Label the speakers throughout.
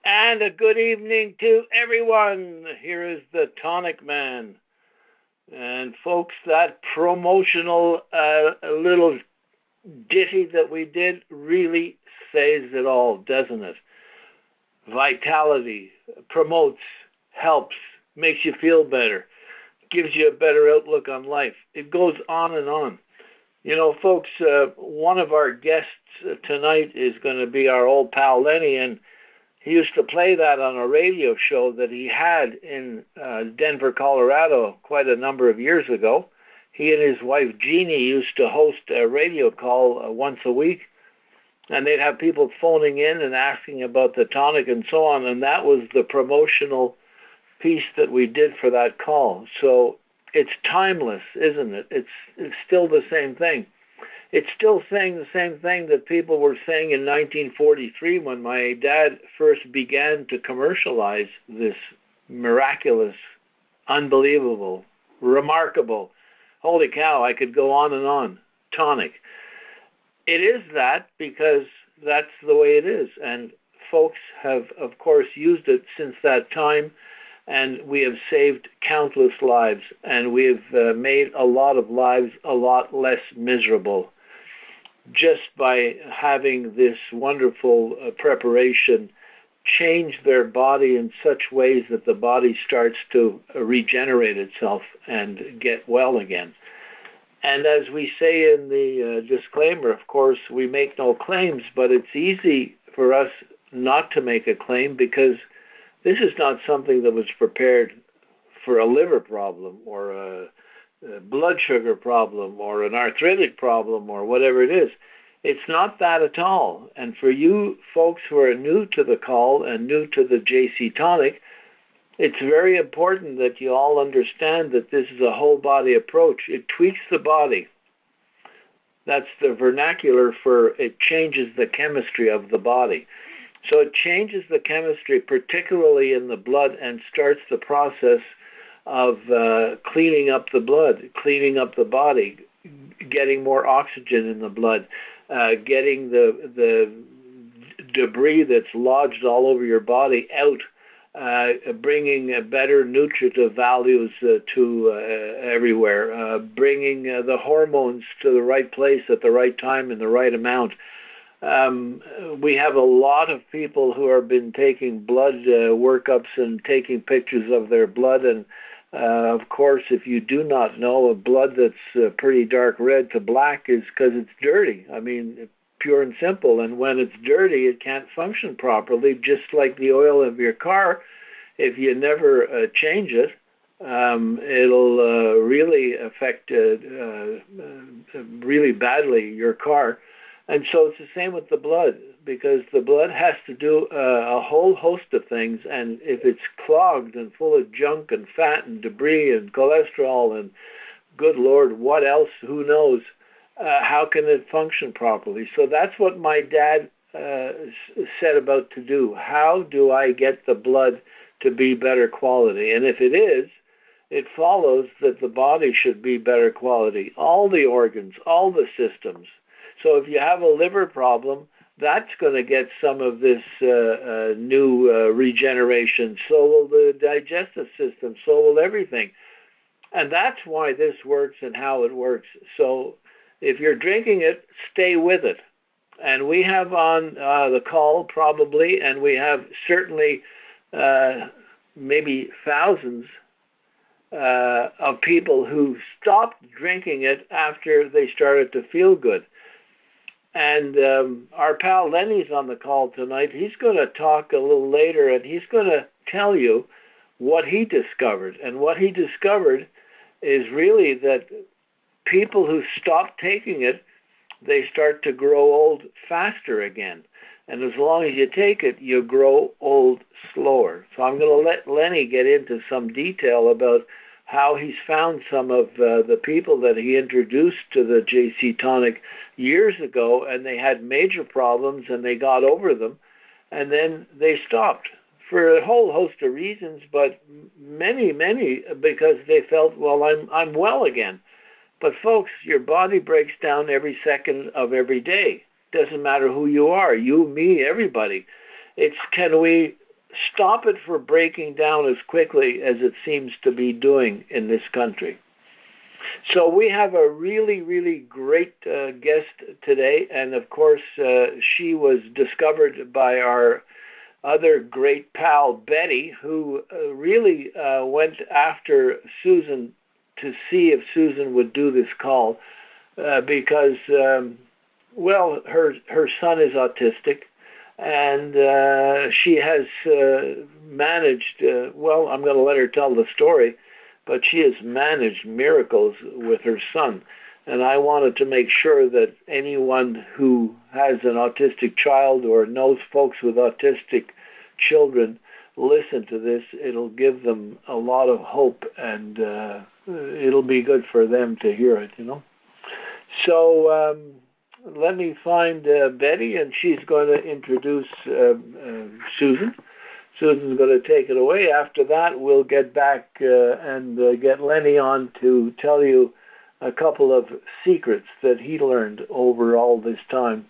Speaker 1: And a good evening to everyone. Here is the Tonic Man. And folks, that promotional little ditty that we did really says it all, doesn't it? Vitality, promotes, helps, makes you feel better, gives you a better outlook on life. It goes on and on. You know, folks, one of our guests tonight is going to be our old pal Lenny, and he used to play that on a radio show that he had in Denver, Colorado, quite a number of years ago. He and his wife, Jeannie, used to host a radio call once a week, and they'd have people phoning in and asking about the tonic and so on, and that was the promotional piece that we did for that call. So it's timeless, isn't it? It's still the same thing. It's still saying the same thing that people were saying in 1943 when my dad first began to commercialize this miraculous, unbelievable, remarkable, holy cow, I could go on and on, tonic. It is that because that's the way it is. And folks have, of course, used it since that time, and we have saved countless lives, and we have made a lot of lives a lot less miserable just by having this wonderful preparation change their body in such ways that the body starts to regenerate itself and get well again. And as we say in the disclaimer, of course, we make no claims, but it's easy for us not to make a claim because this is not something that was prepared for a liver problem or a blood sugar problem or an arthritic problem or whatever it is. It's not that at all. And for you folks who are new to the call and new to the JC Tonic, it's very important that you all understand that this is a whole body approach. It tweaks the body. That's the vernacular for it changes the chemistry of the body. So it changes the chemistry, particularly in the blood, and starts the process of cleaning up the blood, cleaning up the body, getting more oxygen in the blood, getting the debris that's lodged all over your body out, bringing better nutritive values to everywhere, bringing the hormones to the right place at the right time in the right amount. We have a lot of people who have been taking blood workups and taking pictures of their blood, and of course, if you do not know, a blood that's pretty dark red to black is because it's dirty. I mean, pure and simple. And when it's dirty, it can't function properly, just like the oil of your car. If you never change it, it'll really affect really badly your car. And so it's the same with the blood, because the blood has to do a whole host of things, and if it's clogged and full of junk and fat and debris and cholesterol and, good Lord, what else, who knows, how can it function properly? So that's what my dad set about to do. How do I get the blood to be better quality? And if it is, it follows that the body should be better quality, all the organs, all the systems. So if you have a liver problem, that's going to get some of this new regeneration. So will the digestive system. So will everything. And that's why this works and how it works. So if you're drinking it, stay with it. And we have on the call probably, and we have certainly maybe thousands of people who stopped drinking it after they started to feel good. And our pal Lenny's on the call tonight. He's going to talk a little later, and he's going to tell you what he discovered. And what he discovered is really that people who stop taking it, they start to grow old faster again. And as long as you take it, you grow old slower. So I'm going to let Lenny get into some detail about how he's found some of the people that he introduced to the JC Tonic years ago, and they had major problems, and they got over them, and then they stopped for a whole host of reasons, but many, because they felt, well, I'm well again. But folks, your body breaks down every second of every day. Doesn't matter who you are, you, me, everybody. It's can we stop it from breaking down as quickly as it seems to be doing in this country. So we have a really, really great guest today, and of course she was discovered by our other great pal, Betty, who really went after Susan to see if Susan would do this call because, well, her son is autistic, and she has managed, well, I'm going to let her tell the story, but she has managed miracles with her son. And I wanted to make sure that anyone who has an autistic child or knows folks with autistic children listen to this. It'll give them a lot of hope, and it'll be good for them to hear it, you know. So let me find Betty, and she's going to introduce Susan. Susan's going to take it away. After that, we'll get back and get Lenny on to tell you a couple of secrets that he learned over all this time.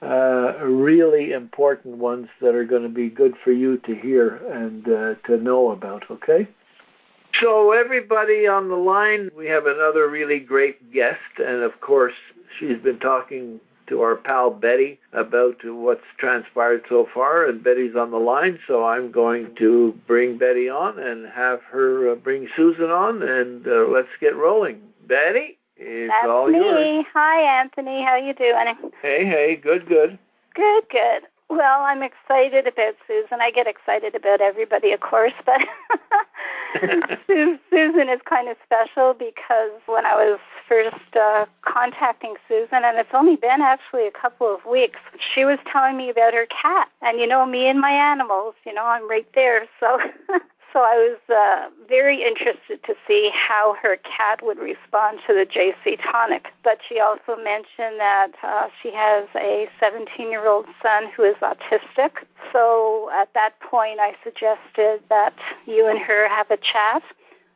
Speaker 1: Really important ones that are going to be good for you to hear and to know about, okay? So everybody on the line, we have another really great guest, and of course, she's been talking to our pal Betty about what's transpired so far, and Betty's on the line, so I'm going to bring Betty on and have her bring Susan on, and let's get rolling. Betty, it's
Speaker 2: That's
Speaker 1: all
Speaker 2: me.
Speaker 1: yours.
Speaker 2: Hi, Anthony. How you doing?
Speaker 1: Hey, good. Good.
Speaker 2: Well, I'm excited about Susan. I get excited about everybody, of course, but Susan is kind of special because when I was first contacting Susan, and it's only been actually a couple of weeks, she was telling me about her cat. And you know, me and my animals, you know, I'm right there. So So I was very interested to see how her cat would respond to the JC Tonic. But she also mentioned that she has a 17-year-old son who is autistic. So at that point, I suggested that you and her have a chat,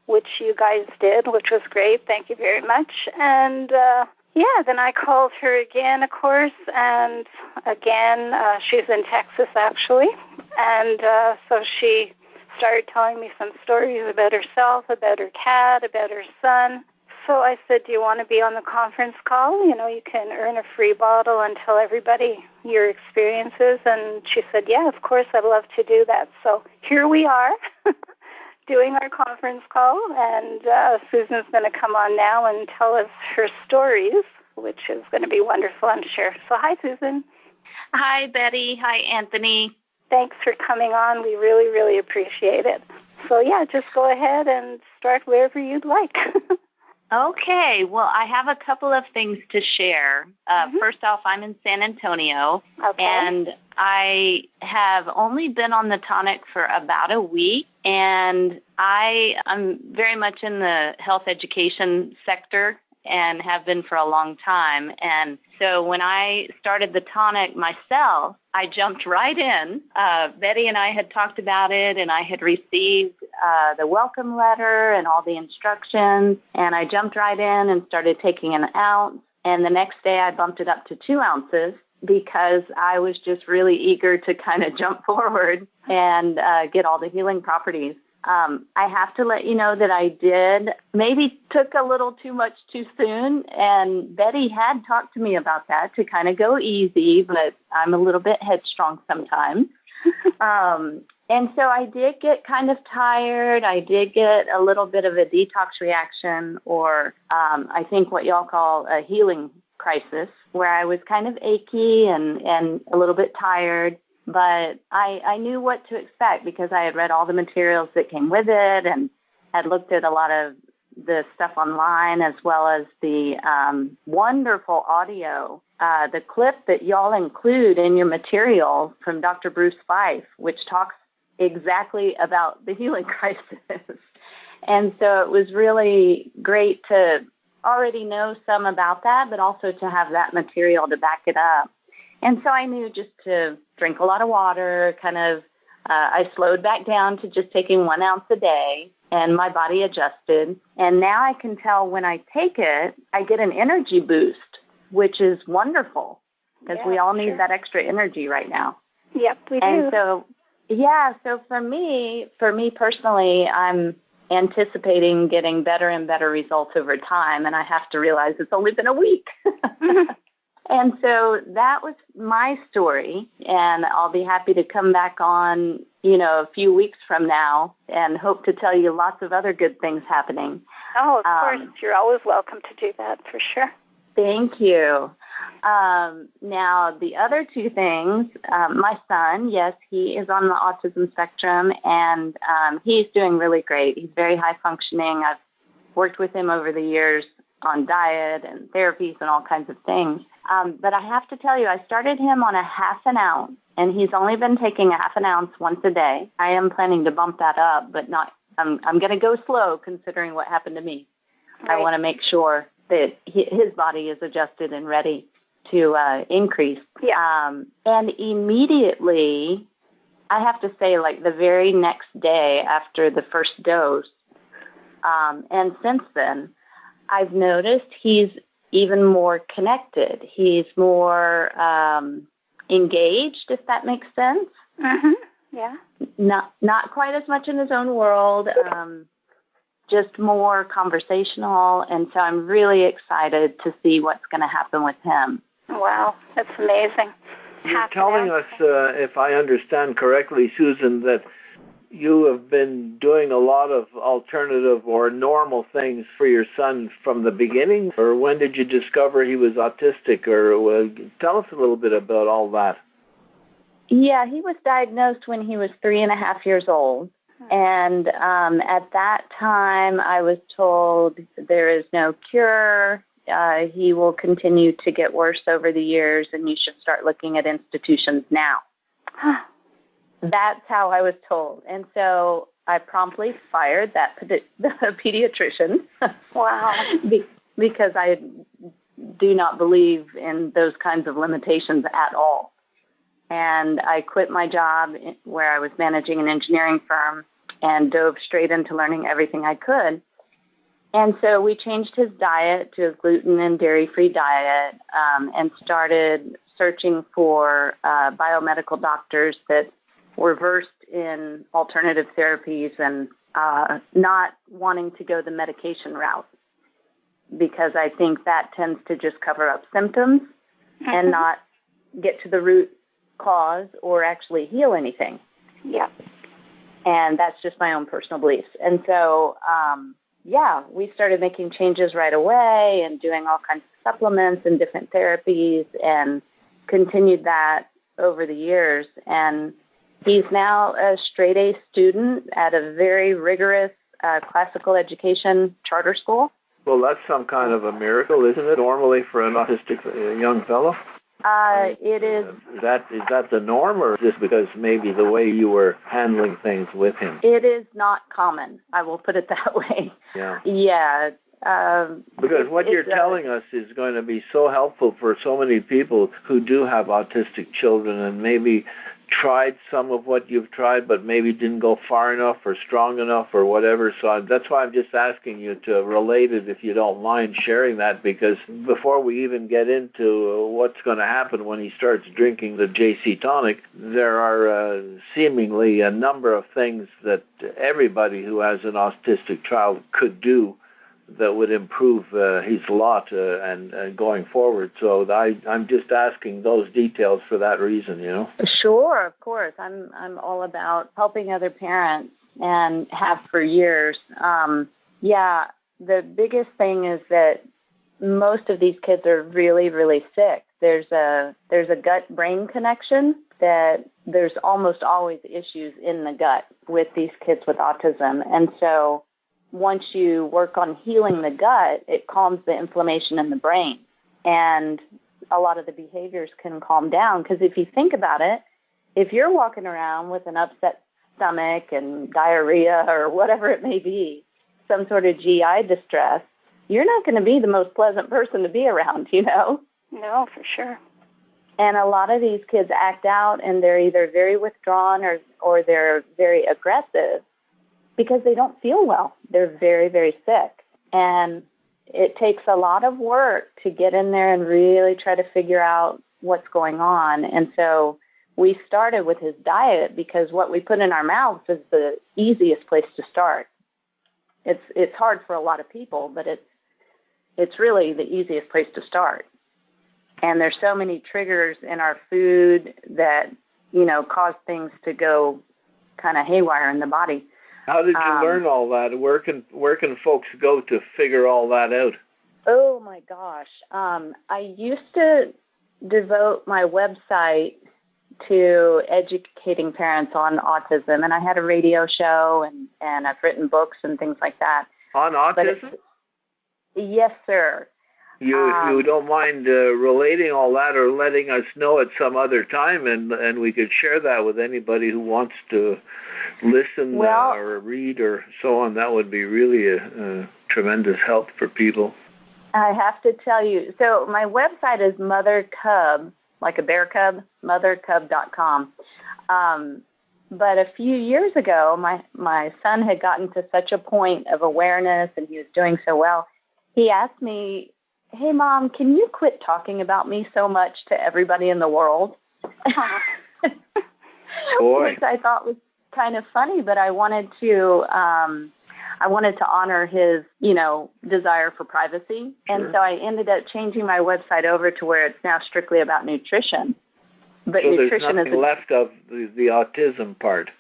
Speaker 2: which you guys did, which was great. Thank you very much. And then I called her again, of course, and again, she's in Texas, actually. And so she started telling me some stories about herself, about her cat, about her son. So I said, do you want to be on the conference call? You know, you can earn a free bottle and tell everybody your experiences. And she said, yeah, of course, I'd love to do that. So here we are doing our conference call, and Susan's going to come on now and tell us her stories, which is going to be wonderful, I'm sure. So hi, Susan.
Speaker 3: Hi, Betty. Hi, Anthony.
Speaker 2: Thanks for coming on. We really, really appreciate it. So, yeah, just go ahead and start wherever you'd like.
Speaker 3: Okay. Well, I have a couple of things to share. First off, I'm in San Antonio, and I have only been on the tonic for about a week, and I'm very much in the health education sector and have been for a long time. And so when I started the tonic myself, I jumped right in. Betty and I had talked about it, and I had received the welcome letter and all the instructions, and I jumped right in and started taking an ounce. And the next day I bumped it up to 2 ounces because I was just really eager to kind of jump forward and get all the healing properties. I have to let you know that I maybe took a little too much too soon, and Betty had talked to me about that, to kind of go easy, but I'm a little bit headstrong sometimes. And so I did get kind of tired. I did get a little bit of a detox reaction, or I think what y'all call a healing crisis, where I was kind of achy and a little bit tired. But I knew what to expect because I had read all the materials that came with it and had looked at a lot of the stuff online, as well as the wonderful audio, the clip that y'all include in your material from Dr. Bruce Fife, which talks exactly about the healing crisis. And so it was really great to already know some about that, but also to have that material to back it up. And so I knew just to drink a lot of water, I slowed back down to just taking 1 ounce a day, and my body adjusted. And now I can tell when I take it, I get an energy boost, which is wonderful because we all need that extra energy right now.
Speaker 2: Yep, we do.
Speaker 3: And so, Yeah, so for me personally, I'm anticipating getting better and better results over time, and I have to realize it's only been a week. And so that was my story, and I'll be happy to come back on, a few weeks from now and hope to tell you lots of other good things happening.
Speaker 2: Oh, of course. You're always welcome to do that, for sure.
Speaker 3: Thank you. Now, the other two things, my son, yes, he is on the autism spectrum, and he's doing really great. He's very high functioning. I've worked with him over the years on diet and therapies and all kinds of things. But I have to tell you, I started him on a half an ounce, and he's only been taking a half an ounce once a day. I am planning to bump that up, but I'm going to go slow considering what happened to me. Right. I want to make sure that his body is adjusted and ready to increase.
Speaker 2: Yeah.
Speaker 3: And immediately, I have to say, like the very next day after the first dose, and since then, I've noticed he's even more connected. He's more engaged, if that makes sense.
Speaker 2: Mm-hmm. Yeah.
Speaker 3: Not quite as much in his own world, just more conversational. And so I'm really excited to see what's going to happen with him.
Speaker 2: Wow, that's amazing.
Speaker 1: You're telling us, if I understand correctly, Susan, that you have been doing a lot of alternative or normal things for your son from the beginning, or when did you discover he was autistic? Or tell us a little bit about all that.
Speaker 3: Yeah, he was diagnosed when he was 3.5 years old. And at that time, I was told there is no cure. He will continue to get worse over the years, and you should start looking at institutions now. That's how I was told. And so I promptly fired the pediatrician.
Speaker 2: Wow.
Speaker 3: Because I do not believe in those kinds of limitations at all. And I quit my job where I was managing an engineering firm and dove straight into learning everything I could. And so we changed his diet to a gluten and dairy-free diet, and started searching for biomedical doctors that were versed in alternative therapies and not wanting to go the medication route, because I think that tends to just cover up symptoms and not get to the root cause or actually heal anything.
Speaker 2: Yeah.
Speaker 3: And that's just my own personal beliefs. And so, we started making changes right away and doing all kinds of supplements and different therapies, and continued that over the years. And he's now a straight-A student at a very rigorous classical education charter school.
Speaker 1: Well, that's some kind of a miracle, isn't it, normally for an autistic young fellow?
Speaker 3: It is.
Speaker 1: Is that the norm, or is this because maybe the way you were handling things with him?
Speaker 3: It is not common. I will put it that way.
Speaker 1: Yeah.
Speaker 3: Yeah.
Speaker 1: Because what you're telling us is going to be so helpful for so many people who do have autistic children and maybe tried some of what you've tried, but maybe didn't go far enough or strong enough or whatever. So that's why I'm just asking you to relate it, if you don't mind sharing that, because before we even get into what's going to happen when he starts drinking the JC Tonic, there are seemingly a number of things that everybody who has an autistic child could do that would improve his lot and going forward. So I'm just asking those details for that reason,
Speaker 3: Sure, of course. I'm all about helping other parents, and have for years. The biggest thing is that most of these kids are really, really sick. There's a gut-brain connection that there's almost always issues in the gut with these kids with autism. And so once you work on healing the gut, it calms the inflammation in the brain. And a lot of the behaviors can calm down. Because if you think about it, if you're walking around with an upset stomach and diarrhea or whatever it may be, some sort of GI distress, you're not going to be the most pleasant person to be around,
Speaker 2: No, for sure.
Speaker 3: And a lot of these kids act out, and they're either very withdrawn or they're very aggressive, because they don't feel well. They're very, very sick. And it takes a lot of work to get in there and really try to figure out what's going on. And so we started with his diet because what we put in our mouths is the easiest place to start. It's hard for a lot of people, but it's really the easiest place to start. And there's so many triggers in our food that, cause things to go kind of haywire in the body.
Speaker 1: How did you learn all that? Where can folks go to figure all that out?
Speaker 3: Oh my gosh. I used to devote my website to educating parents on autism, and I had a radio show, and I've written books and things like that.
Speaker 1: On autism?
Speaker 3: Yes, sir.
Speaker 1: If you don't mind relating all that or letting us know at some other time, and we could share that with anybody who wants to listen or read or so on, that would be really a tremendous help for people.
Speaker 3: I have to tell you, so my website is Mother Cub, like a bear cub, mothercub.com. But a few years ago, my son had gotten to such a point of awareness, and he was doing so well. He asked me, "Hey, Mom, can you quit talking about me so much to everybody in the world?"
Speaker 1: Boy.
Speaker 3: Which I thought was kind of funny, but I wanted to honor his, desire for privacy. Sure. And so I ended up changing my website over to where it's now strictly about nutrition. But
Speaker 1: so
Speaker 3: nutrition
Speaker 1: there's nothing left of the autism part?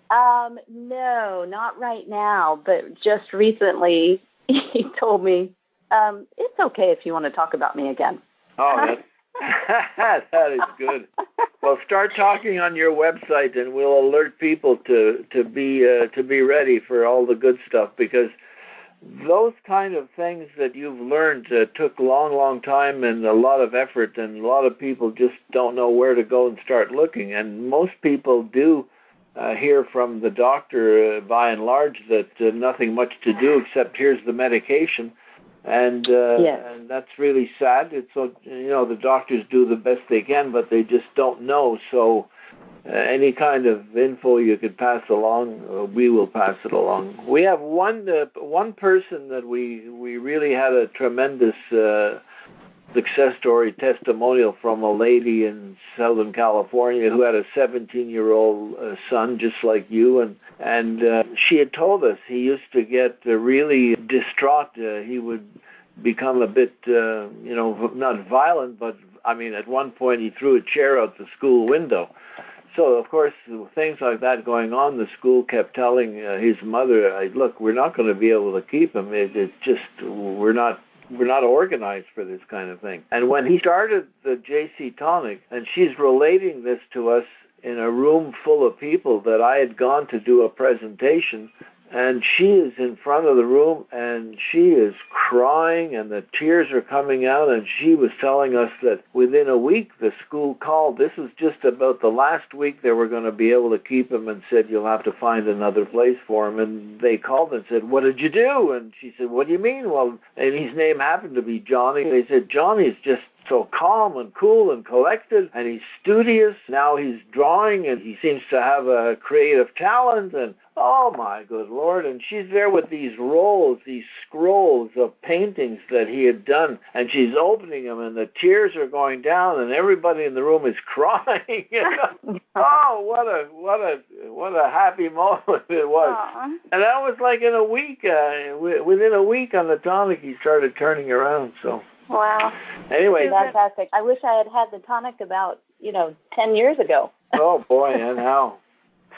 Speaker 3: No, not right now. But just recently, he told me, it's okay if you want to talk about me again.
Speaker 1: Oh, that is good. Well, start talking on your website, and we'll alert people to be ready for all the good stuff, because those kind of things that you've learned took a long time and a lot of effort, and a lot of people just don't know where to go and start looking. And most people do hear from the doctor, by and large, that nothing much to do except here's the medication. And and that's really sad. It's the doctors do the best they can, but they just don't know. So any kind of info you could pass along, we will pass it along. We have one person that we really had a tremendous success story testimonial from, a lady in Southern California who had a 17-year-old son just like you, and she had told us he used to get really distraught. He would become a bit not violent, but I mean at one point he threw a chair out the school window. So of course things like that going on, the school kept telling his mother, look, we're not going to be able to keep him. It's just we're not organized for this kind of thing. And when he started the JC Tonic, and she's relating this to us in a room full of people that I had gone to do a presentation, and she is in front of the room, and she is crying, and the tears are coming out, and she was telling us that within a week the school called. This was just about the last week they were going to be able to keep him, and said, you'll have to find another place for him. And they called and said, what did you do? And she said, what do you mean? Well, and his name happened to be Johnny. They said, Johnny's just so calm and cool and collected, and he's studious. Now he's drawing, and he seems to have a creative talent, and oh my good Lord. And she's there with these scrolls of paintings that he had done, and she's opening them, and the tears are going down, and everybody in the room is crying. Oh, what a happy moment it was. Aww. And that was like in a week, within a week on the tonic, he started turning around, so.
Speaker 2: Wow.
Speaker 1: Anyway.
Speaker 3: Fantastic. I wish I had the tonic about, 10 years ago.
Speaker 1: Oh, boy, and how?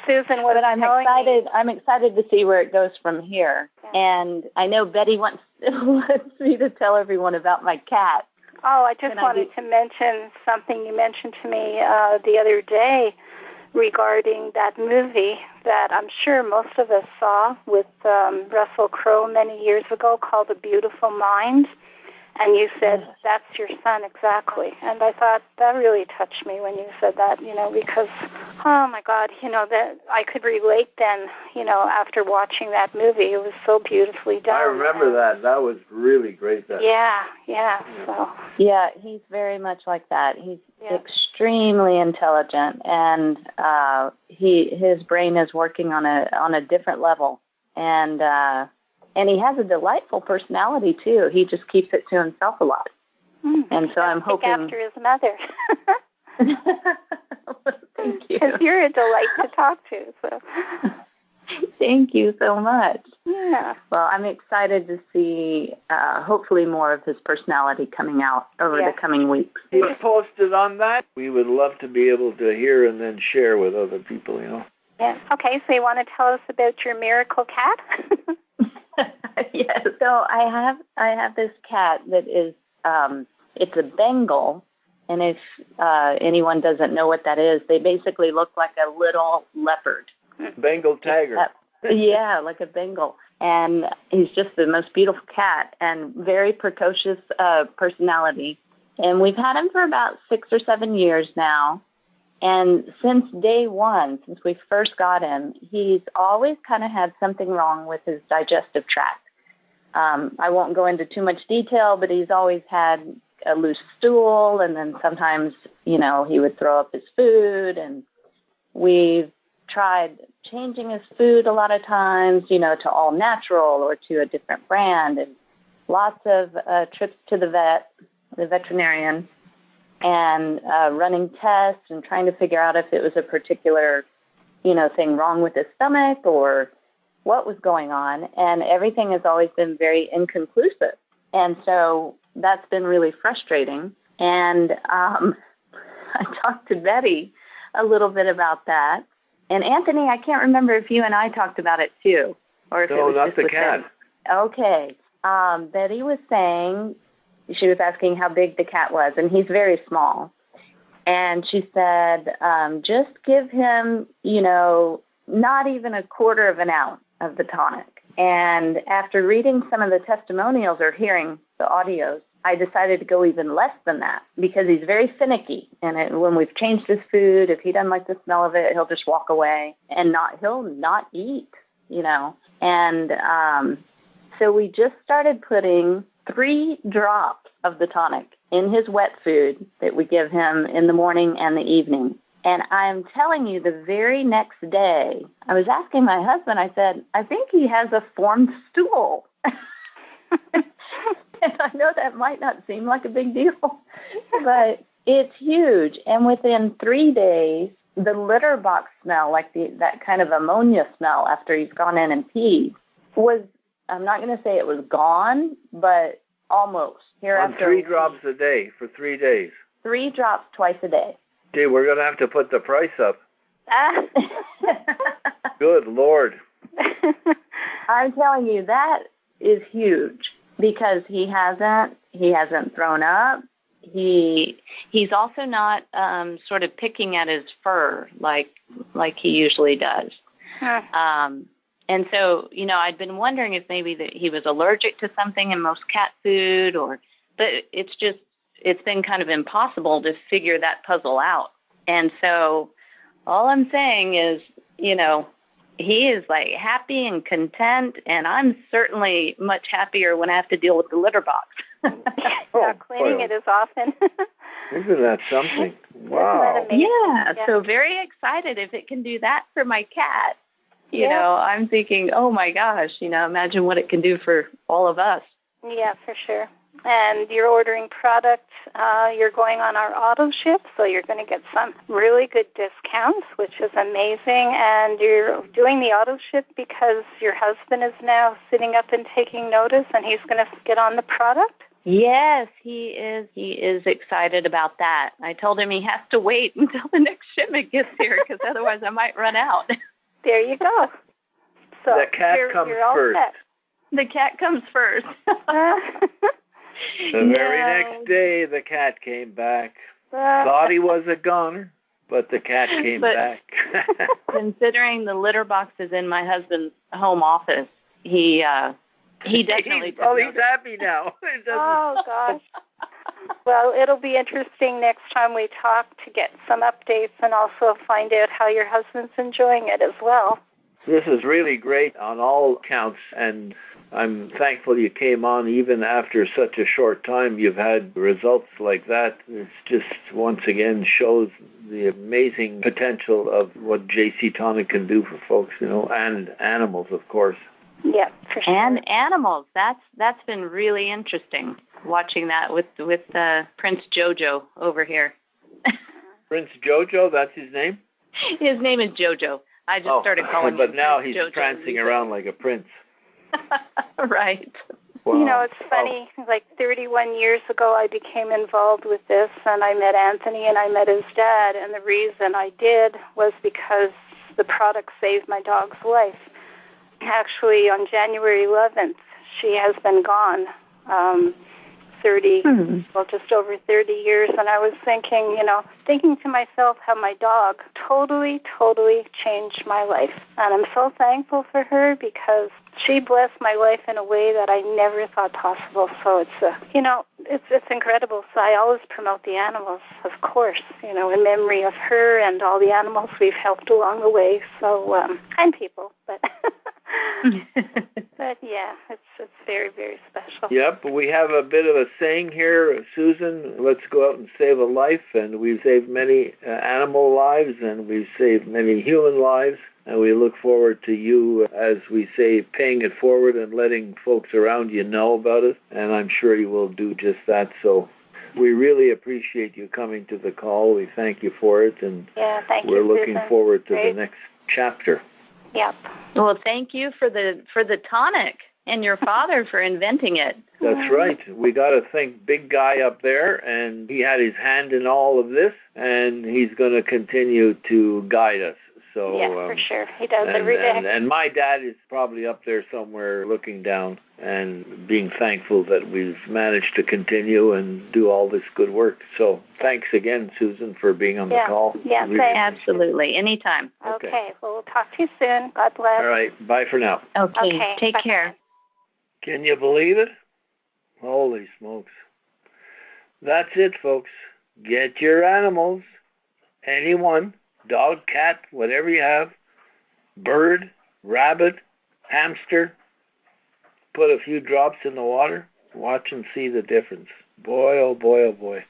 Speaker 2: Susan,
Speaker 3: I'm excited to see where it goes from here. Yeah. And I know Betty wants me to tell everyone about my cat.
Speaker 2: Oh, I just wanted to mention something you mentioned to me the other day regarding that movie that I'm sure most of us saw with Russell Crowe many years ago called A Beautiful Mind. And you said, that's your son, exactly. And I thought that really touched me when you said that, because, oh, my God, that I could relate then, after watching that movie. It was so beautifully done.
Speaker 1: I remember that. That was really great.
Speaker 2: Yeah. So.
Speaker 3: Yeah, he's very much like that. He's extremely intelligent, and his brain is working on a different level. And he has a delightful personality, too. He just keeps it to himself a lot. And so I'm hoping...
Speaker 2: after his mother.
Speaker 3: Thank you.
Speaker 2: Because you're a delight to talk to. So.
Speaker 3: Thank you so much.
Speaker 2: Yeah.
Speaker 3: Well, I'm excited to see hopefully more of his personality coming out over the coming weeks.
Speaker 1: Keep us posted on that. We would love to be able to hear and then share with other people,
Speaker 2: Yeah. Okay, so you want to tell us about your miracle cat?
Speaker 3: Yes. So I have this cat that is it's a Bengal, and if anyone doesn't know what that is, they basically look like a little leopard.
Speaker 1: Bengal tiger.
Speaker 3: Yeah, like a Bengal. And he's just the most beautiful cat and very precocious personality. And we've had him for about 6 or 7 years now. And since day one, since we first got him, he's always kind of had something wrong with his digestive tract. I won't go into too much detail, but he's always had a loose stool, and then sometimes, he would throw up his food. And we've tried changing his food a lot of times, to all natural or to a different brand, and lots of trips to the veterinarian, and running tests and trying to figure out if it was a particular, thing wrong with his stomach or what was going on. And everything has always been very inconclusive. And so that's been really frustrating. And I talked to Betty a little bit about that. And Anthony, I can't remember if you and I talked about it too, or if it was
Speaker 1: not
Speaker 3: just
Speaker 1: the
Speaker 3: with
Speaker 1: cat.
Speaker 3: him. Okay. Betty was saying, she was asking how big the cat was, and he's very small. And she said, just give him, not even a quarter of an ounce of the tonic. And after reading some of the testimonials or hearing the audios, I decided to go even less than that because he's very finicky. And when we've changed his food, if he doesn't like the smell of it, he'll just walk away and he'll not eat, And so we just started putting 3 drops of the tonic in his wet food that we give him in the morning and the evening. And I'm telling you, the very next day, I was asking my husband, I said, I think he has a formed stool. And I know that might not seem like a big deal, but it's huge. And within 3 days, the litter box smell, like that kind of ammonia smell after he's gone in and peed, was, I'm not going to say it was gone, but almost.
Speaker 1: On 3 drops a day for 3 days.
Speaker 3: 3 drops twice a day.
Speaker 1: Gee, we're going to have to put the price up. Good Lord.
Speaker 3: I'm telling you, that is huge because he hasn't thrown up. He's also not sort of picking at his fur like he usually does. And so, I'd been wondering if maybe that he was allergic to something in most cat food, but it's been kind of impossible to figure that puzzle out. And so all I'm saying is, he is like happy and content, and I'm certainly much happier when I have to deal with the litter box.
Speaker 2: Cleaning it is often.
Speaker 1: Isn't that something? Wow.
Speaker 3: Yeah, so very excited if it can do that for my cat. You know, I'm thinking, oh my gosh, imagine what it can do for all of us. Yeah,
Speaker 2: for sure. And you're ordering product, you're going on our auto ship, so you're going to get some really good discounts, which is amazing. And you're doing the auto ship because your husband is now sitting up and taking notice, and he's going to get on the product?
Speaker 3: Yes, he is. He is excited about that. I told him he has to wait until the next shipment gets here, because otherwise I might run out.
Speaker 2: There you go. So
Speaker 1: the cat comes first.
Speaker 2: Set.
Speaker 3: The cat comes first.
Speaker 1: The very next day, the cat came back. Thought he was a goner, but the cat came back.
Speaker 3: Considering the litter box is in my husband's home office, he definitely does.
Speaker 1: Oh, he's happy now.
Speaker 2: Oh, gosh. Well, it'll be interesting next time we talk to get some updates and also find out how your husband's enjoying it as well.
Speaker 1: This is really great on all counts, and I'm thankful you came on even after such a short time. You've had results like that. It's just, once again, shows the amazing potential of what JC Tonic can do for folks, and animals, of course.
Speaker 2: Yeah, for sure.
Speaker 3: And animals. That's been really interesting, watching that with Prince Jojo over here.
Speaker 1: Prince Jojo, that's his name?
Speaker 3: His name is Jojo. I just started calling him
Speaker 1: but now
Speaker 3: Prince
Speaker 1: he's
Speaker 3: Jojo
Speaker 1: prancing around like a prince.
Speaker 3: Right.
Speaker 2: Wow. It's funny, like 31 years ago I became involved with this, and I met Anthony and I met his dad, and the reason I did was because the product saved my dog's life. Actually, on January 11th, she has been gone just over 30 years, and I was thinking to myself how my dog totally changed my life. And I'm so thankful for her because she blessed my life in a way that I never thought possible. So it's incredible. So I always promote the animals, of course, in memory of her and all the animals we've helped along the way. So, and people, but... But yeah, it's very, very special.
Speaker 1: Yep, we have a bit of a saying here, Susan, let's go out and save a life, and we've saved many animal lives, and we've saved many human lives, and we look forward to you, as we say, paying it forward and letting folks around you know about it, and I'm sure you will do just that. So we really appreciate you coming to the call. We thank you for it, and we're looking forward to the next chapter.
Speaker 2: Yep.
Speaker 3: Well, thank you for the tonic and your father for inventing it.
Speaker 1: That's right. We got to thank Big Guy up there, and he had his hand in all of this, and he's going to continue to guide us. So
Speaker 2: yeah, for sure. He does every day.
Speaker 1: And my dad is probably up there somewhere looking down and being thankful that we've managed to continue and do all this good work. So thanks again, Susan, for being on the call.
Speaker 2: Yeah,
Speaker 1: really
Speaker 3: absolutely. Anytime.
Speaker 2: Okay. Well, we'll talk to you soon. God bless.
Speaker 1: All right. Bye for now.
Speaker 3: Okay. Take care.
Speaker 1: Can you believe it? Holy smokes. That's it, folks. Get your animals, anyone, dog, cat, whatever you have, bird, rabbit, hamster, put a few drops in the water, watch and see the difference. Boy, oh boy, oh boy.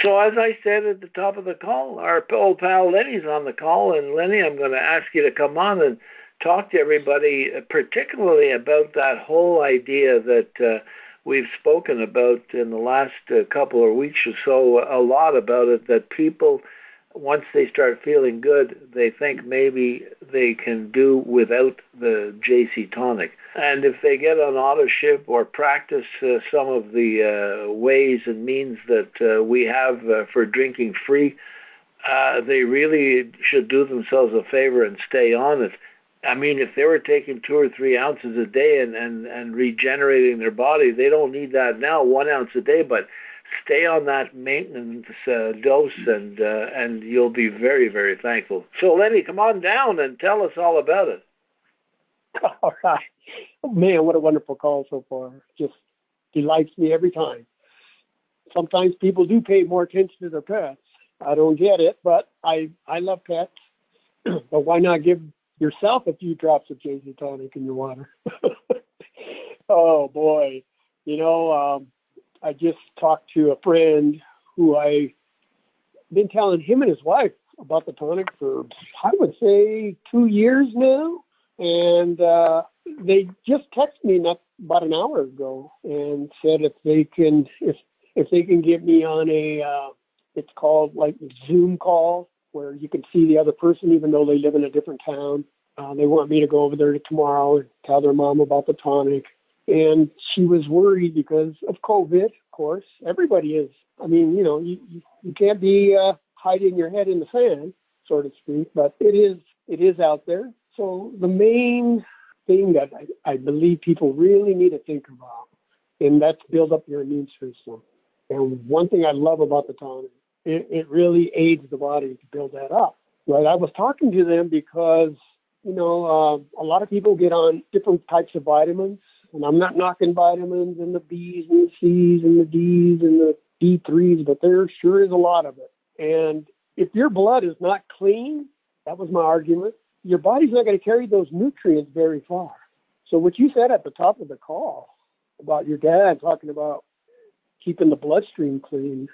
Speaker 1: So as I said at the top of the call, our old pal Lenny's on the call, and Lenny, I'm going to ask you to come on and talk to everybody, particularly about that whole idea that we've spoken about in the last couple of weeks or so, a lot about it, that people, once they start feeling good, they think maybe they can do without the JC Tonic. And if they get on autoship or practice some of the ways and means that we have for drinking free, they really should do themselves a favor and stay on it. I mean, if they were taking 2 or 3 ounces a day and regenerating their body, they don't need that now, 1 ounce a day, but stay on that maintenance dose, and you'll be very, very thankful. So, Lenny, come on down and tell us all about it.
Speaker 4: All right. Man, what a wonderful call so far. Just delights me every time. Sometimes people do pay more attention to their pets. I don't get it, but I love pets. But why not give yourself a few drops of JC Tonic in your water? Oh, boy. I just talked to a friend who I've been telling him and his wife about the tonic for, I would say, 2 years now. And they just texted me about an hour ago and said if they can get me on a, it's called like Zoom call, where you can see the other person even though they live in a different town. They want me to go over there tomorrow and tell their mom about the tonic. And she was worried because of COVID, of course. Everybody is. I mean, you can't be hiding your head in the sand, so to speak, but it is out there. So the main thing that I believe people really need to think about, and that's build up your immune system. And one thing I love about the tonic, it really aids the body to build that up. Right? I was talking to them because, a lot of people get on different types of vitamins, and I'm not knocking vitamins and the B's and the C's and the D's and the D3s, but there sure is a lot of it. And if your blood is not clean, that was my argument, your body's not going to carry those nutrients very far. So what you said at the top of the call about your dad talking about keeping the bloodstream clean,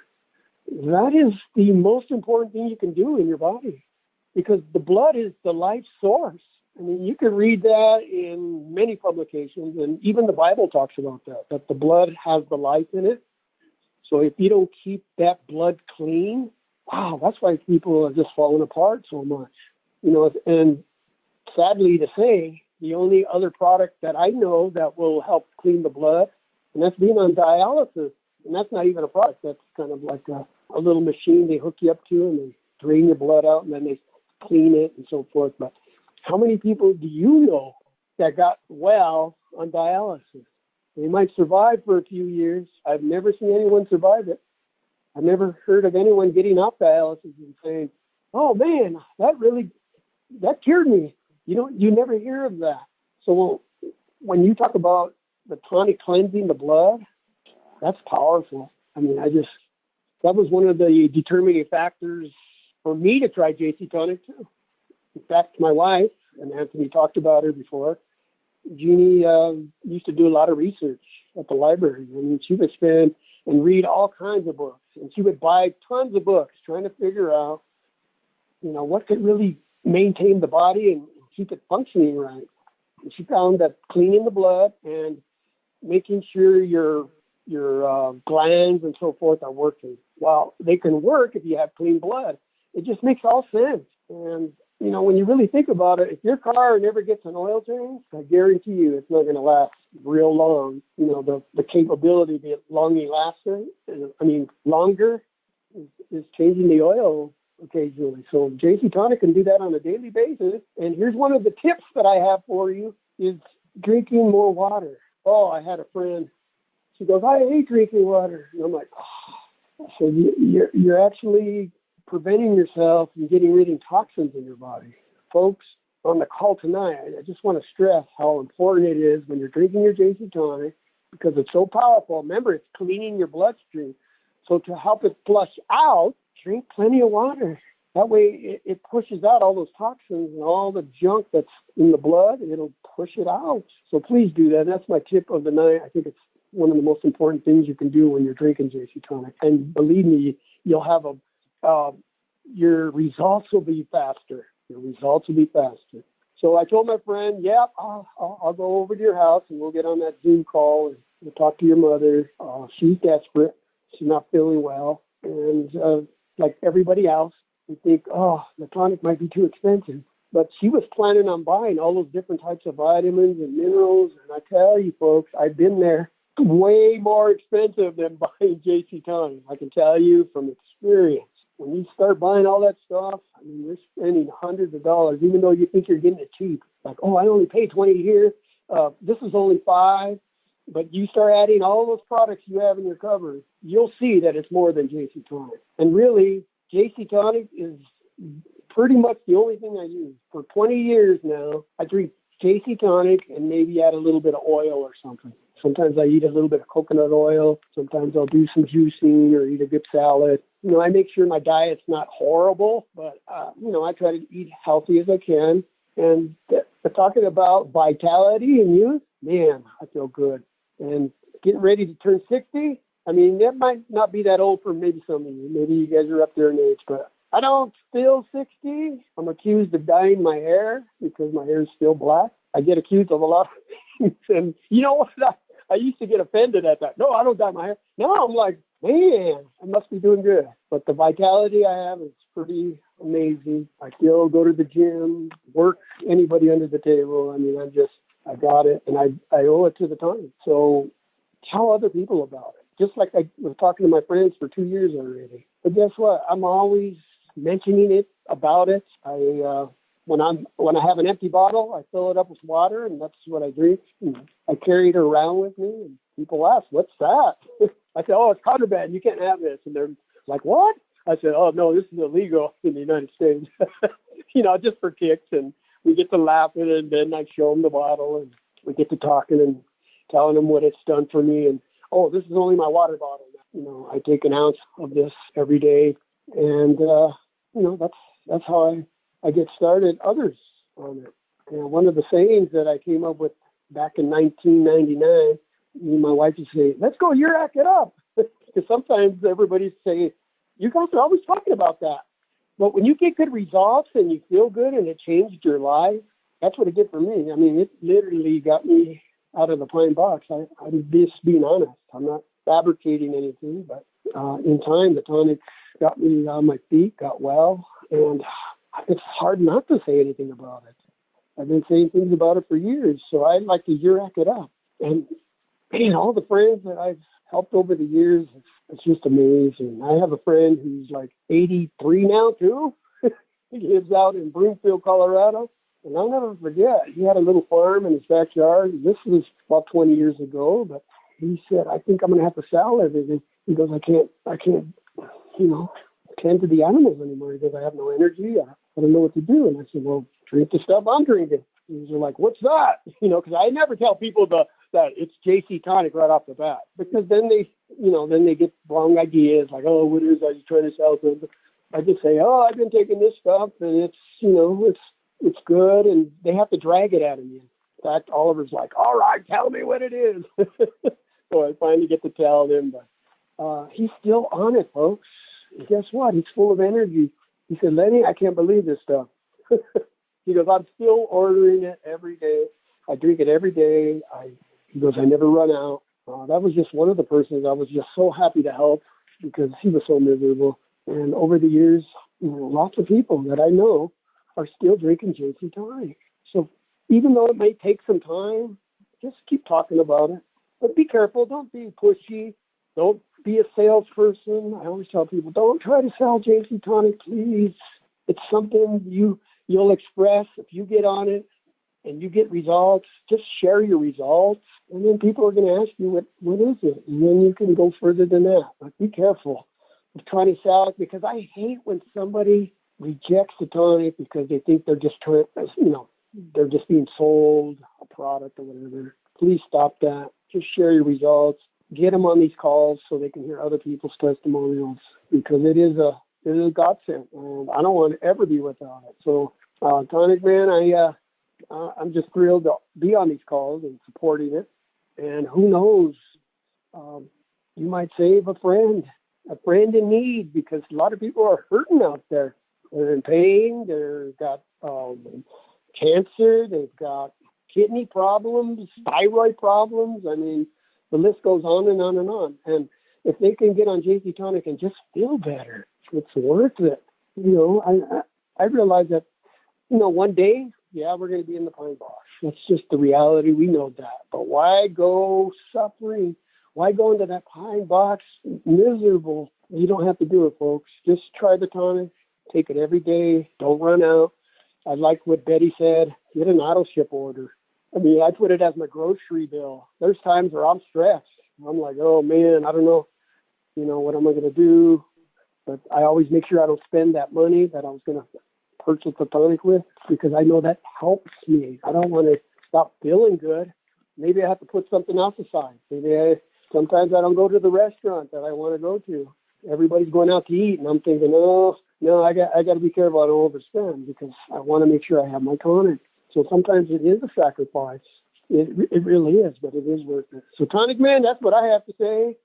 Speaker 4: that is the most important thing you can do in your body, because the blood is the life source. I mean, you can read that in many publications, and even the Bible talks about that the blood has the life in it. So if you don't keep that blood clean, wow, that's why people are just falling apart so much. And sadly to say, the only other product that I know that will help clean the blood, and that's being on dialysis. And that's not even a product. That's kind of like a little machine they hook you up to, and they drain your blood out, and then they clean it and so forth. But how many people do you know that got well on dialysis? They might survive for a few years. I've never seen anyone survive it. I've never heard of anyone getting off dialysis and saying, oh, man, that cured me. You never hear of that. So when you talk about the tonic cleansing the blood, that's powerful. I mean, that was one of the determining factors for me to try JC Tonic too. In fact, my wife, and Anthony talked about her before, Jeannie used to do a lot of research at the library. I mean, she would spend and read all kinds of books, and she would buy tons of books trying to figure out, what could really maintain the body and keep it functioning right. And she found that cleaning the blood and making sure your glands and so forth are working. Well, they can work if you have clean blood. It just makes all sense. And, when you really think about it, if your car never gets an oil change, I guarantee you it's not going to last real long. The capability to be longer is changing the oil occasionally. So JC Tonic can do that on a daily basis. And here's one of the tips that I have for you is drinking more water. Oh, I had a friend. She goes, I hate drinking water. And I'm like, oh. So you're actually preventing yourself from getting rid of toxins in your body. Folks, on the call tonight, I just want to stress how important it is when you're drinking your JC Tonic, because it's so powerful. Remember, it's cleaning your bloodstream. So to help it flush out, drink plenty of water. That way it pushes out all those toxins and all the junk that's in the blood. It'll push it out. So please do that. That's my tip of the night. I think it's one of the most important things you can do when you're drinking JC Tonic. And believe me, you'll have your results will be faster. Your results will be faster. So I told my friend, I'll go over to your house and we'll get on that Zoom call and we'll talk to your mother. She's desperate. She's not feeling well. And like everybody else, we think, the tonic might be too expensive. But she was planning on buying all those different types of vitamins and minerals. And I tell you, folks, I've been there. Way more expensive than buying JC Tonic. I can tell you from experience. When you start buying all that stuff, you're spending hundreds of dollars, even though you think you're getting it cheap. Like, I only paid $20 here. This is only $5. But you start adding all those products you have in your cupboard, you'll see that it's more than JC Tonic. And really, JC Tonic is pretty much the only thing I use. For 20 years now, I drink JC Tonic and maybe add a little bit of oil or something. Sometimes I eat a little bit of coconut oil. Sometimes I'll do some juicing or eat a good salad. I make sure my diet's not horrible, but, I try to eat healthy as I can. And talking about vitality and youth, man, I feel good. And getting ready to turn 60, that might not be that old for maybe some of you. Maybe you guys are up there in age, but I don't feel 60. I'm accused of dyeing my hair because my hair is still black. I get accused of a lot of things. And you know what? I used to get offended at that. No, I don't dye my hair. Now I'm like, man, I must be doing good. But the vitality I have is pretty amazing. I still go to the gym, work anybody under the table. I got it, and I owe it to the tonic. So tell other people about it. Just like I was talking to my friends for 2 years already. But guess what? I'm always mentioning it, about it. When I have an empty bottle, I fill it up with water, and that's what I drink. And I carry it around with me, and people ask, "What's that?" I said, "Oh, it's contraband. You can't have this." And they're like, "What?" I said, "Oh no, this is illegal in the United States." Just for kicks, and we get to laughing, and then I show them the bottle, and we get to talking and telling them what it's done for me. And this is only my water bottle. I take an ounce of this every day, and that's how I get started others on it. And one of the sayings that I came up with back in 1999, my wife would say, "Let's go Urac it up." Because sometimes everybody say, "You guys are always talking about that." But when you get good results and you feel good and it changed your life, that's what it did for me. It literally got me out of the pine box. I'm just being honest. I'm not fabricating anything, but in time, the tonic got me on my feet, got well, and it's hard not to say anything about it. I've been saying things about it for years, so I'd like to rack it up. And man, all the friends that I've helped over the years, it's just amazing. I have a friend who's like 83 now, too. He lives out in Broomfield, Colorado. And I'll never forget, he had a little farm in his backyard. This was about 20 years ago, but he said, I think I'm going to have to sell everything. He goes, I can't, tend to the animals anymore. He goes, I have no energy. I don't know what to do. And I said, well, drink the stuff I'm drinking. He's like, what's that? Because I never tell people that it's JC Tonic right off the bat, because then they get wrong ideas like, oh, what is that? You're trying to sell something. I just say, oh, I've been taking this stuff and it's good, and they have to drag it out of me. In fact, Oliver's like, all right, tell me what it is. So I finally get to tell him, but he's still on it, folks. And guess what? He's full of energy. He said, Lenny, I can't believe this stuff. He goes, I'm still ordering it every day. I drink it every day. He goes, I never run out. That was just one of the persons I was just so happy to help because he was so miserable. And over the years, lots of people that I know are still drinking JC Tonic. So even though it may take some time, just keep talking about it. But be careful. Don't be pushy. Don't be a salesperson. I always tell people, don't try to sell JC Tonic, please. It's something you'll express if you get on it and you get results. Just share your results, and then people are going to ask you, what is it? And then you can go further than that. But be careful of trying to sell it, because I hate when somebody rejects the tonic because they think they're just they're just being sold a product or whatever. Please stop that. Just share your results. Get them on these calls so they can hear other people's testimonials, because it is a godsend, and I don't want to ever be without it. So, Tonic Man, I'm just thrilled to be on these calls and supporting it. And who knows, you might save a friend in need, because a lot of people are hurting out there. They're in pain. They've got cancer. They've got kidney problems, thyroid problems. I mean, the list goes on and on and on. And if they can get on JC Tonic and just feel better, it's worth it. I realize that, one day, we're going to be in the pine box. That's just the reality. We know that. But why go suffering? Why go into that pine box miserable? You don't have to do it, folks. Just try the tonic. Take it every day. Don't run out. I like what Betty said. Get an auto ship order. I mean, I put it as my grocery bill. There's times where I'm stressed. I'm like, oh, man, I don't know. What am I going to do? But I always make sure I don't spend that money that I was going to purchase the tonic with, because I know that helps me. I don't want to stop feeling good. Maybe I have to put something else aside. Sometimes I don't go to the restaurant that I want to go to. Everybody's going out to eat, and I'm thinking, no, I got to be careful I don't overspend, because I want to make sure I have my tonic. So sometimes it is a sacrifice. It really is, but it is worth it. So, Tonic Man, that's what I have to say.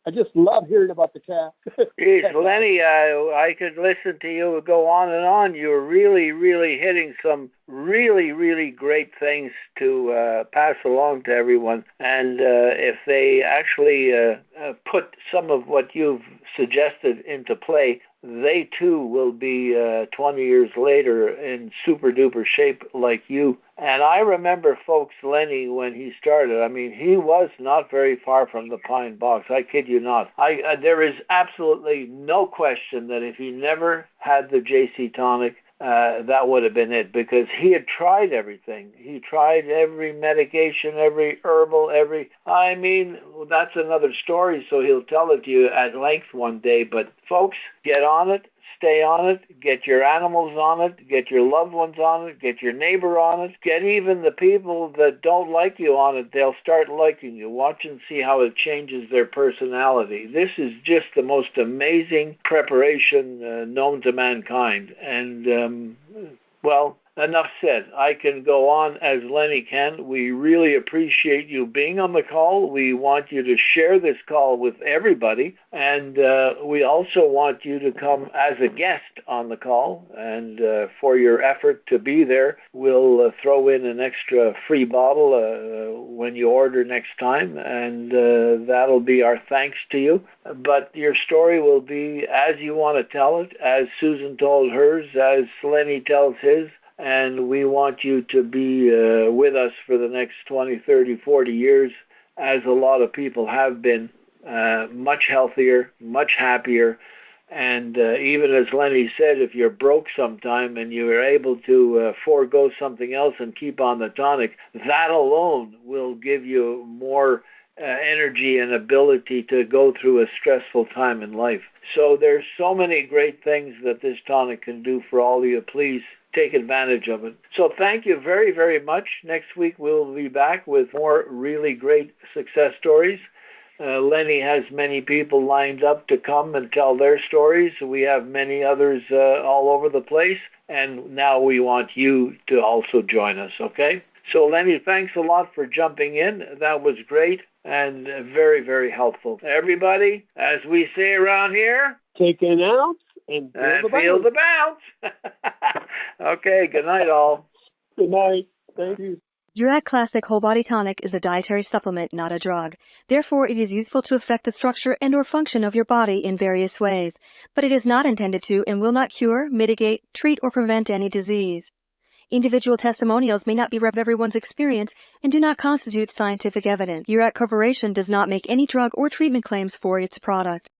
Speaker 4: I just love hearing about the cat.
Speaker 1: Geez, Lenny, I could listen to you go on and on. You're really, really hitting some really, really great things to pass along to everyone. And if they actually put some of what you've suggested into play, they too will be 20 years later in super duper shape like you. And I remember, folks, Lenny, when he started, I mean, he was not very far from the pine box. I kid you not. There is absolutely no question that if he never had the JC Tonic, that would have been it, because he had tried everything. He tried every medication, every herbal, I mean, that's another story, so he'll tell it to you at length one day. But folks, get on it, stay on it, get your animals on it, get your loved ones on it, get your neighbor on it, get even the people that don't like you on it. They'll start liking you. Watch and see how it changes their personality. This is just the most amazing preparation known to mankind. And, well, enough said. I can go on as Lenny can. We really appreciate you being on the call. We want you to share this call with everybody, and we also want you to come as a guest on the call. And for your effort to be there, we'll throw in an extra free bottle when you order next time, and that'll be our thanks to you. But your story will be as you want to tell it, as Susan told hers, as Lenny tells his, and we want you to be with us for the next 20, 30, 40 years, as a lot of people have been, much healthier, much happier. And even as Lenny said, if you're broke sometime and you are able to forego something else and keep on the tonic, that alone will give you more energy and ability to go through a stressful time in life. So there's so many great things that this tonic can do for all of you. Please take advantage of it. So thank you very, very much. Next week we'll be back with more really great success stories. Lenny has many people lined up to come and tell their stories. We have many others all over the place. And now we want you to also join us, okay? So Lenny, thanks a lot for jumping in. That was great and very, very helpful. Everybody, as we say around here,
Speaker 4: take an ounce and
Speaker 1: feel the bounce. Okay, good night all.
Speaker 4: Good night. Thank you.
Speaker 5: Uric Classic Whole Body Tonic is a dietary supplement, not a drug. Therefore, it is useful to affect the structure and or function of your body in various ways, but it is not intended to and will not cure, mitigate, treat, or prevent any disease. Individual testimonials may not be rep everyone's experience and do not constitute scientific evidence. Uric Corporation does not make any drug or treatment claims for its product.